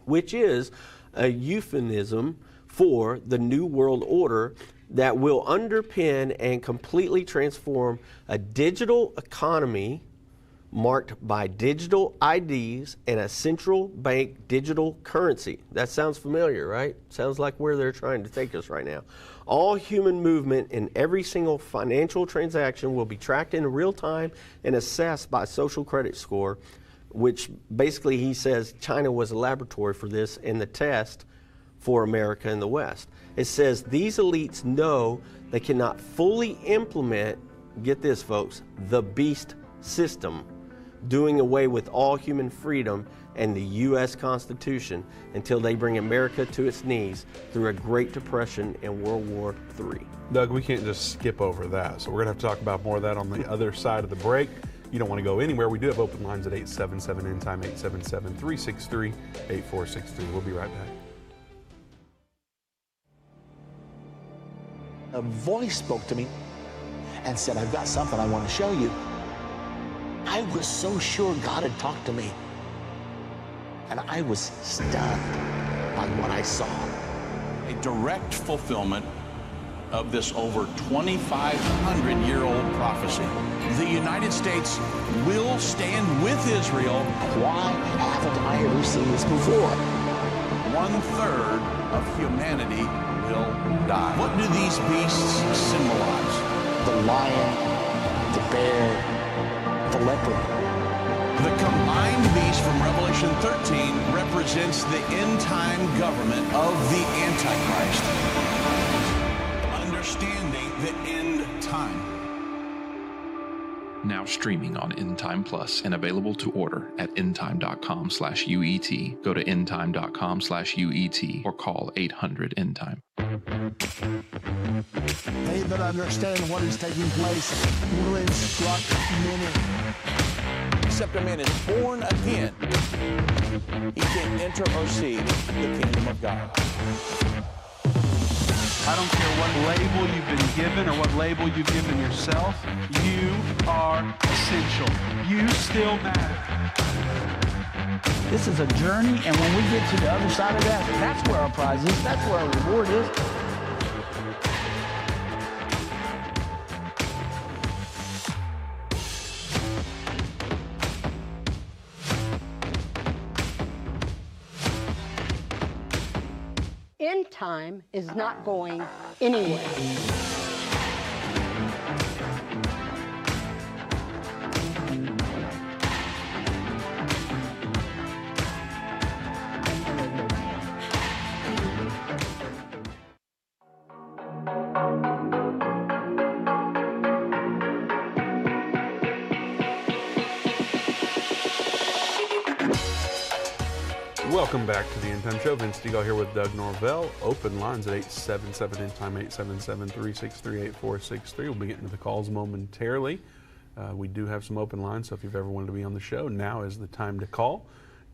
which is a euphemism for the New World Order that will underpin and completely transform a digital economy marked by digital IDs and a central bank digital currency. That sounds familiar, right? Sounds like where they're trying to take us right now. All human movement in every single financial transaction will be tracked in real time and assessed by social credit score, which basically he says China was a laboratory for this and the test for America and the West. It says these elites know they cannot fully implement, get this folks, the beast system, doing away with all human freedom and the U.S. Constitution until they bring America to its knees through a Great Depression and World War III. Doug, we can't just skip over that. So we're going to have to talk about more of that on the other side of the break. You don't want to go anywhere. We do have open lines at 877-ENDTIME, 877-363-8463. We'll be right back. A voice spoke to me and said, I've got something I want to show you. I was so sure God had talked to me. And I was stunned by what I saw. A direct fulfillment of this over 2,500-year-old prophecy. The United States will stand with Israel. Why haven't I ever seen this before? 1/3 of humanity will die. What do these beasts symbolize? The lion, the bear, the leopard. The combined beast from Revelation 13 represents the end-time government of the Antichrist. Understanding the end time. Now streaming on Endtime Plus and available to order at endtime.com/UET. Go to endtime.com/UET or call 800-ENDTIME. They that understand what is taking place will instruct many. Except a man is born again, he can enter or see the kingdom of God. I don't care what label you've been given or what label you've given yourself. You are essential. You still matter. This is a journey, and when we get to the other side of that, that's where our prize is. That's where our reward is. End time is not going anywhere. Welcome back to the Endtime Show. Vince Stegall here with Doug Norvell. Open lines at 877-ENDTIME, 877-363-8463. We'll be getting to the calls momentarily. We do have some open lines, so if you've ever wanted to be on the show, now is the time to call.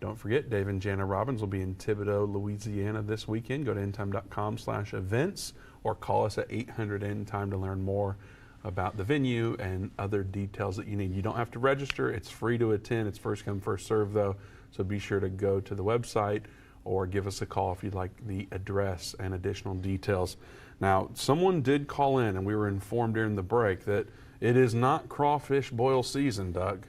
Don't forget, Dave and Jana Robbins will be in Thibodaux, Louisiana this weekend. Go to endtime.com/events or call us at 800-ENDTIME to learn more about the venue and other details that you need. You don't have to register. It's free to attend. It's first come, first serve, though. So be sure to go to the website or give us a call if you'd like the address and additional details. Now, someone did call in, and we were informed during the break that it is not crawfish boil season, Doug.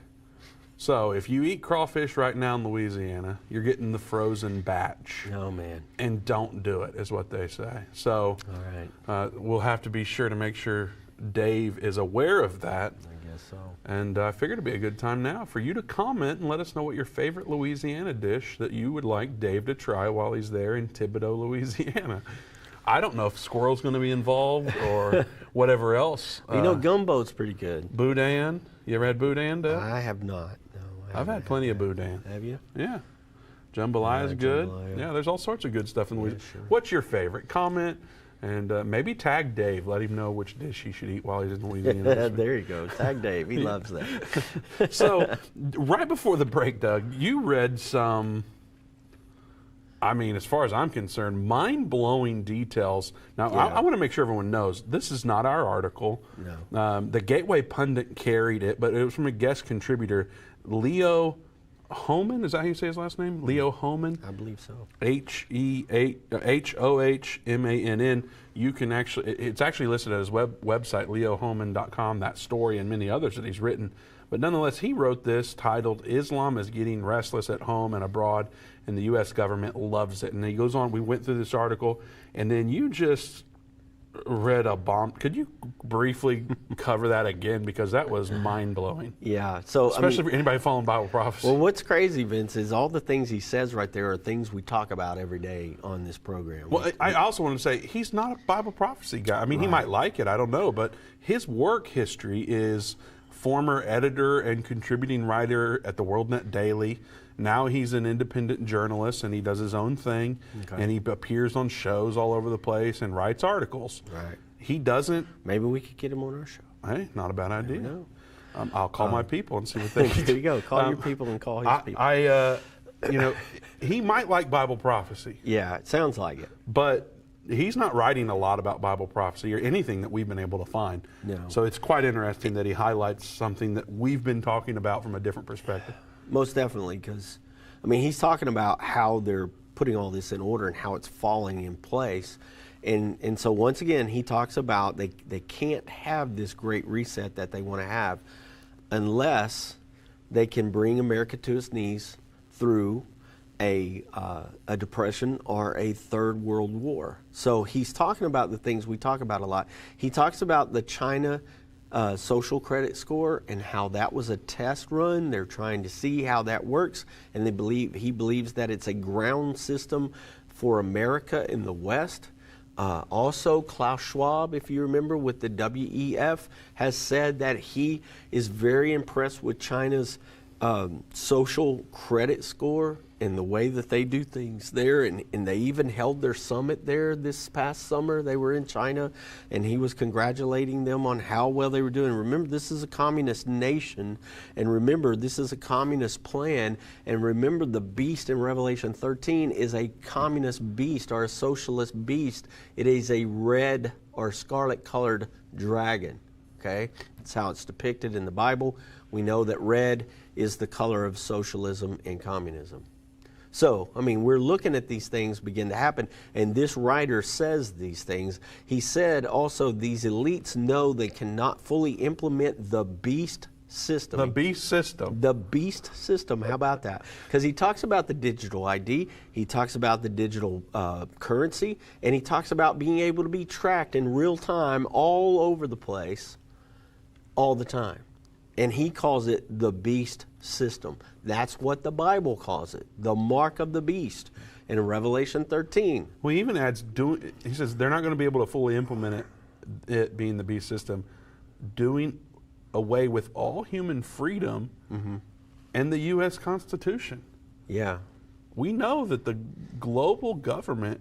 So if you eat crawfish right now in Louisiana, you're getting the frozen batch. Oh, man. And don't do it, is what they say. So all right. We'll have to be sure to make sure Dave is aware of that. I guess so. And I figured it'd be a good time now for you to comment and let us know what your favorite Louisiana dish that you would like Dave to try while he's there in Thibodaux, Louisiana. I don't know if squirrel's going to be involved or whatever else. You know, gumbo's pretty good. Boudin. You ever had boudin, Doug? I have not. No, I've had plenty of boudin. Have you? Yeah. Jambalaya is good. Jambalaya. Yeah, there's all sorts of good stuff in Louisiana. Sure. What's your favorite? Comment and maybe tag Dave. Let him know which dish he should eat while he's in Louisiana. There you go. Tag Dave. He loves that. So, right before the break, Doug, you read some, I mean, as far as I'm concerned, mind-blowing details. Now, Yeah. I want to make sure everyone knows, this is not our article. No. The Gateway Pundit carried it, but it was from a guest contributor, Leo Hohmann. Is that how you say his last name? Leo Hohmann? I believe so. Hohmann. You can actually, it's actually listed at his website, leohohmann.com, that story and many others that he's written. But nonetheless, he wrote this titled, Islam is Getting Restless at Home and Abroad, and the U.S. government loves it. And he goes on, we went through this article, and then you just read a bomb. Could you briefly cover that again? Because that was mind-blowing. Yeah. So especially for anybody following Bible prophecy. Well, what's crazy, Vince, is all the things he says right there are things we talk about every day on this program. Well, I also want to say he's not a Bible prophecy guy. I mean, he might like it. I don't know. But his work history is former editor and contributing writer at the WorldNet Daily. Now he's an independent journalist, and he does his own thing, and he appears on shows all over the place and writes articles. Right. He doesn't. Maybe we could get him on our show. Hey, not a bad idea. No. I'll call my people and see what they think. There you go. Call your people and call his people. You know, he might like Bible prophecy. Yeah, it sounds like it. But he's not writing a lot about Bible prophecy or anything that we've been able to find. No. So it's quite interesting that he highlights something that we've been talking about from a different perspective. Most definitely, because, I mean, he's talking about how they're putting all this in order and how it's falling in place. And so once again, he talks about they can't have this great reset that they want to have unless they can bring America to its knees through a depression or a third world war. So he's talking about the things we talk about a lot. He talks about the China social credit score and how that was a test run. They're trying to see how that works, and he believes that it's a ground system for America in the West. Also, Klaus Schwab, if you remember, with the WEF, has said that he is very impressed with China's social credit score and the way that they do things there. And they even held their summit there this past summer. They were in China, and he was congratulating them on how well they were doing. Remember, this is a communist nation, and remember, this is a communist plan, and remember, the beast in Revelation 13 is a communist beast or a socialist beast. It is a red or scarlet colored dragon, okay? That's how it's depicted in the Bible. We know that red is the color of socialism and communism. So, I mean, we're looking at these things begin to happen, and this writer says these things. He said also these elites know they cannot fully implement the beast system. The beast system. The beast system. How about that? Because he talks about the digital ID, he talks about the digital currency, and he talks about being able to be tracked in real time all over the place all the time. And he calls it the beast system. That's what the Bible calls it, the mark of the beast in Revelation 13. Well, he even adds, he says they're not going to be able to fully implement it being the beast system, doing away with all human freedom and the U.S. Constitution. Yeah. We know that the global government,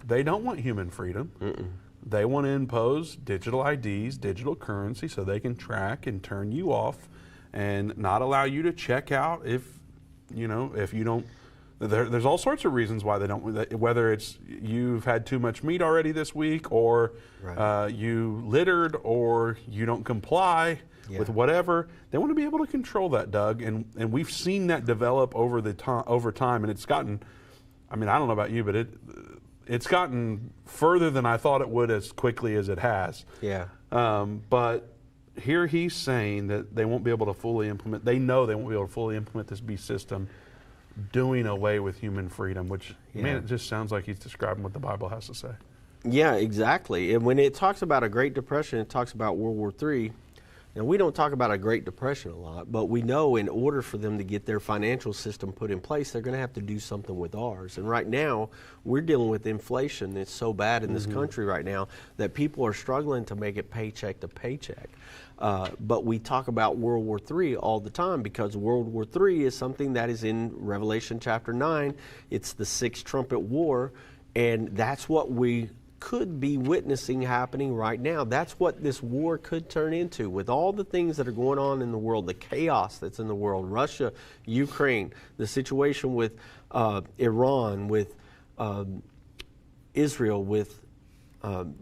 they don't want human freedom. They want to impose digital IDs, digital currency, so they can track and turn you off and not allow you to check out if you don't. There's all sorts of reasons why they don't, whether it's you've had too much meat already this week, or you littered, or you don't comply with whatever. They want to be able to control that, Doug, and we've seen that develop over time, and it's gotten, I mean, I don't know about you, but it's gotten further than I thought it would as quickly as it has. Yeah. But here he's saying that they won't be able to fully implement, they know they won't be able to fully implement this beast system, doing away with human freedom, which, man, it just sounds like he's describing what the Bible has to say. Yeah, exactly. And when it talks about a Great Depression, it talks about World War III. Now, we don't talk about a Great Depression a lot, but we know in order for them to get their financial system put in place, they're going to have to do something with ours. And right now, we're dealing with inflation. It's so bad in this country right now that people are struggling to make it paycheck to paycheck. But we talk about World War III all the time because World War III is something that is in Revelation chapter 9. It's the sixth trumpet war, and that's what we could be witnessing happening right now. That's what this war could turn into with all the things that are going on in the world, the chaos that's in the world, Russia, Ukraine, the situation with Iran, with Israel, with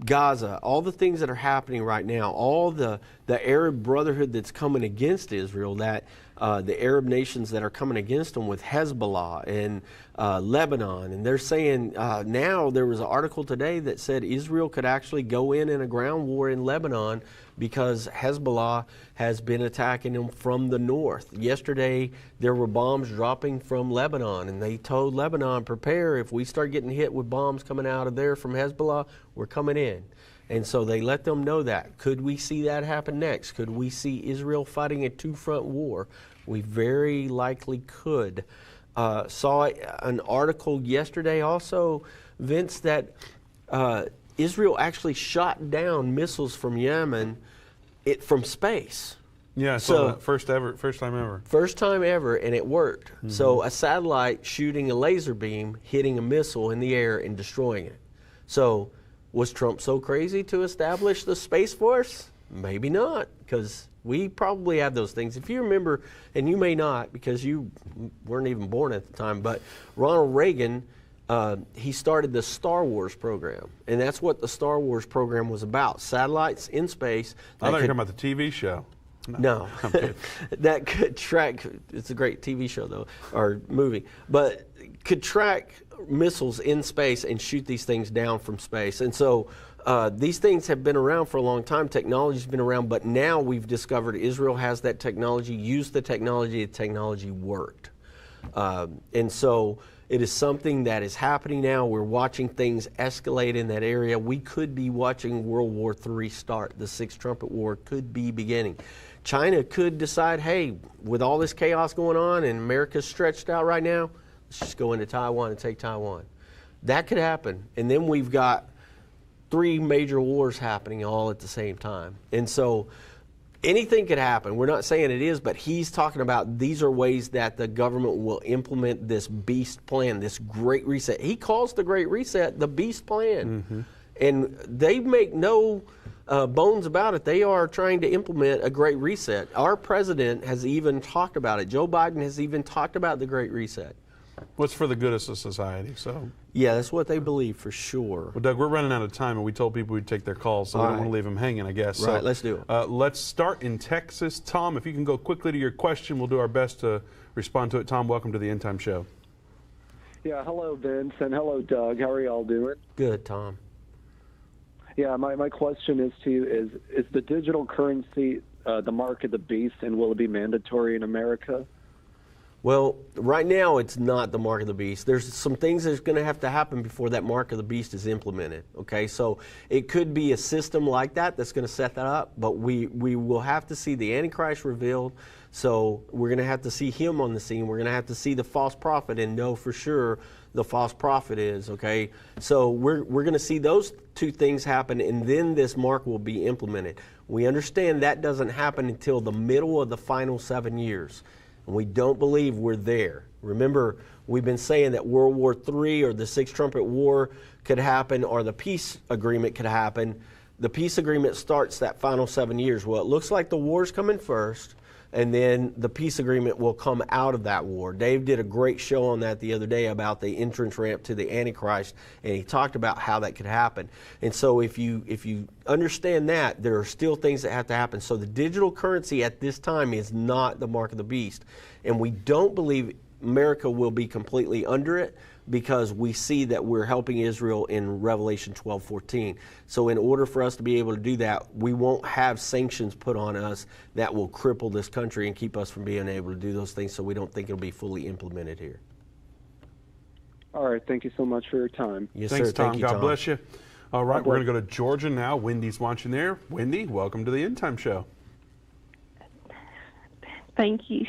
Gaza, all the things that are happening right now, all the Arab Brotherhood that's coming against Israel, that the Arab nations that are coming against them with Hezbollah and Lebanon. And they're saying now, there was an article today that said Israel could actually go in a ground war in Lebanon because Hezbollah has been attacking them from the north. Yesterday, there were bombs dropping from Lebanon, and they told Lebanon, prepare, if we start getting hit with bombs coming out of there from Hezbollah, we're coming in. And so they let them know that. Could we see that happen next? Could we see Israel fighting a two-front war? We very likely could. Saw an article yesterday also, Vince, that Israel actually shot down missiles from Yemen from space. Yeah, so first time ever. First time ever, and it worked. So a satellite shooting a laser beam, hitting a missile in the air and destroying it. So was Trump so crazy to establish the Space Force? Maybe not, because we probably have those things. If you remember, and you may not because you weren't even born at the time, but Ronald Reagan, he started the Star Wars program, and that's what the Star Wars program was about, satellites in space. I thought you were talking about the TV show. No. That could track, it's a great TV show though, or movie, but could track missiles in space and shoot these things down from space. And so these things have been around for a long time. Technology's been around, but now we've discovered Israel has that technology, used the technology worked. And so it is something that is happening now. We're watching things escalate in that area. We could be watching World War III start. The Sixth Trumpet War could be beginning. China could decide, hey, with all this chaos going on and America's stretched out right now, let's just go into Taiwan and take Taiwan. That could happen. And then we've got 3 major wars happening all at the same time. And so Anything could happen. We're not saying it is, but he's talking about these are ways that the government will implement this beast plan, this great reset. He calls the great reset the beast plan. And they make no bones about it. They are trying to implement a great reset. Our president has even talked about it. Joe Biden has even talked about the great reset. What's for the good of society, so. Yeah, that's what they believe for sure. Well, Doug, we're running out of time, and we told people we'd take their calls, so we don't want to leave them hanging, I guess. Right, so, let's do it. Let's start in Texas. Tom, if you can go quickly to your question, we'll do our best to respond to it. Tom, welcome to the Endtime Show. Yeah, hello, Vince, and hello, Doug. How are y'all doing? Good, Tom. Yeah, my question is to you, is the digital currency the mark of the beast, and will it be mandatory in America? Well, right now it's not the mark of the beast. There's some things that's going to have to happen before that mark of the beast is implemented. Okay, so it could be a system like that that's going to set that up, but we will have to see the Antichrist revealed. So we're going to have to see him on the scene. We're going to have to see the false prophet and know for sure the false prophet is. Okay, so we're going to see those two things happen, and then this mark will be implemented. We understand that doesn't happen until the middle of the final 7 years. And we don't believe we're there. Remember, we've been saying that World War III or the Sixth Trumpet War could happen, or the peace agreement could happen. The peace agreement starts that final 7 years. Well, it looks like the war's coming first, and then the peace agreement will come out of that war. Dave did a great show on that the other day about the entrance ramp to the Antichrist, and he talked about how that could happen. And so if you understand that, there are still things that have to happen. So the digital currency at this time is not the mark of the beast. And we don't believe America will be completely under it, because we see that we're helping Israel in Revelation 12:14. So in order for us to be able to do that, we won't have sanctions put on us that will cripple this country and keep us from being able to do those things, so we don't think it'll be fully implemented here. All right, thank you so much for your time. Yes, Thanks, sir. Tom. Thank you, God Tom. bless you. All right, we're going to go to Georgia now. Wendy's watching there. Wendy, welcome to the Endtime Show. Thank you.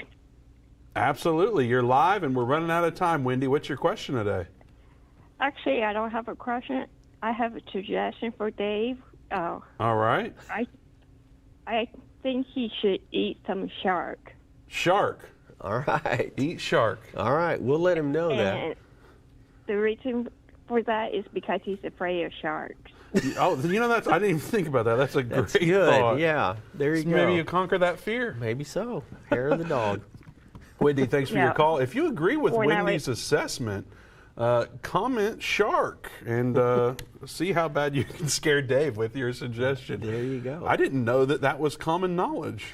Absolutely. You're live, and we're running out of time. Wendy, what's your question today? Actually, I don't have a question. I have a suggestion for Dave. All right. I think he should eat some shark. Shark. All right. Eat shark. All right. We'll let him know that. And the reason for that is because he's afraid of sharks. Oh, you know, I didn't even think about that. That's a That's great good. thought. Yeah. There you So go. maybe you conquer that fear. Maybe so. Hair of the dog. Wendy, thanks for your call. If you agree with Or now Wendy's assessment, comment shark and see how bad you can scare Dave with your suggestion. There you go. I didn't know that was common knowledge.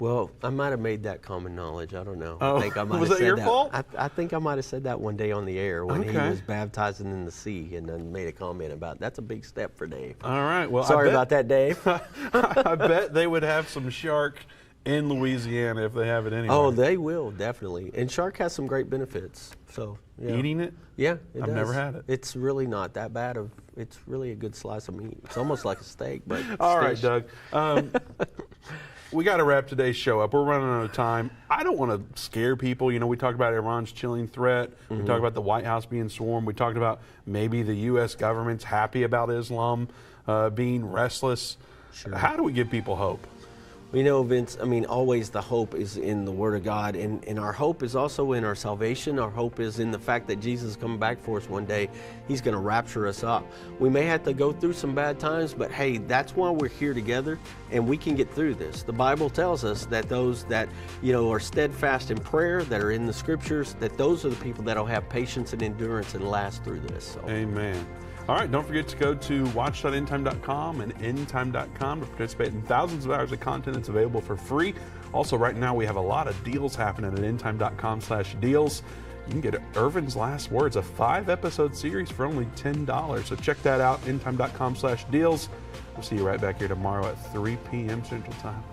Well, I might have made that common knowledge. I don't know. Oh, I think I might was have that said your fault? I think I might have said that one day on the air when he Okay. was baptizing in the sea, and then made a comment about that's a big step for Dave. All right. Well, Sorry about that, Dave. I bet they would have some shark in Louisiana if they have it anyway. Oh, they will, definitely. And shark has some great benefits. So yeah. Eating it? Yeah, it I've does. never had it. It's really not that bad it's really a good slice of meat. It's almost like a steak, but All right, fish. Doug. We got to wrap today's show up. We're running out of time. I don't want to scare people. You know, we talked about Iran's chilling threat. We talked about the White House being swarmed. We talked about maybe the U.S. government's happy about Islam being restless. Sure. How do we give people hope? You know, Vince, I mean, always the hope is in the Word of God, and our hope is also in our salvation. Our hope is in the fact that Jesus is coming back for us one day. He's going to rapture us up. We may have to go through some bad times, but hey, that's why we're here together, and we can get through this. The Bible tells us that those that, you know, are steadfast in prayer, that are in the Scriptures, that those are the people that will have patience and endurance and last through this. So. Amen. All right, don't forget to go to watch.endtime.com and endtime.com to participate in thousands of hours of content that's available for free. Also, right now, we have a lot of deals happening at endtime.com/deals. You can get Irvin's Last Words, a 5-episode series for only $10. So check that out, endtime.com/deals. We'll see you right back here tomorrow at 3 p.m. Central Time.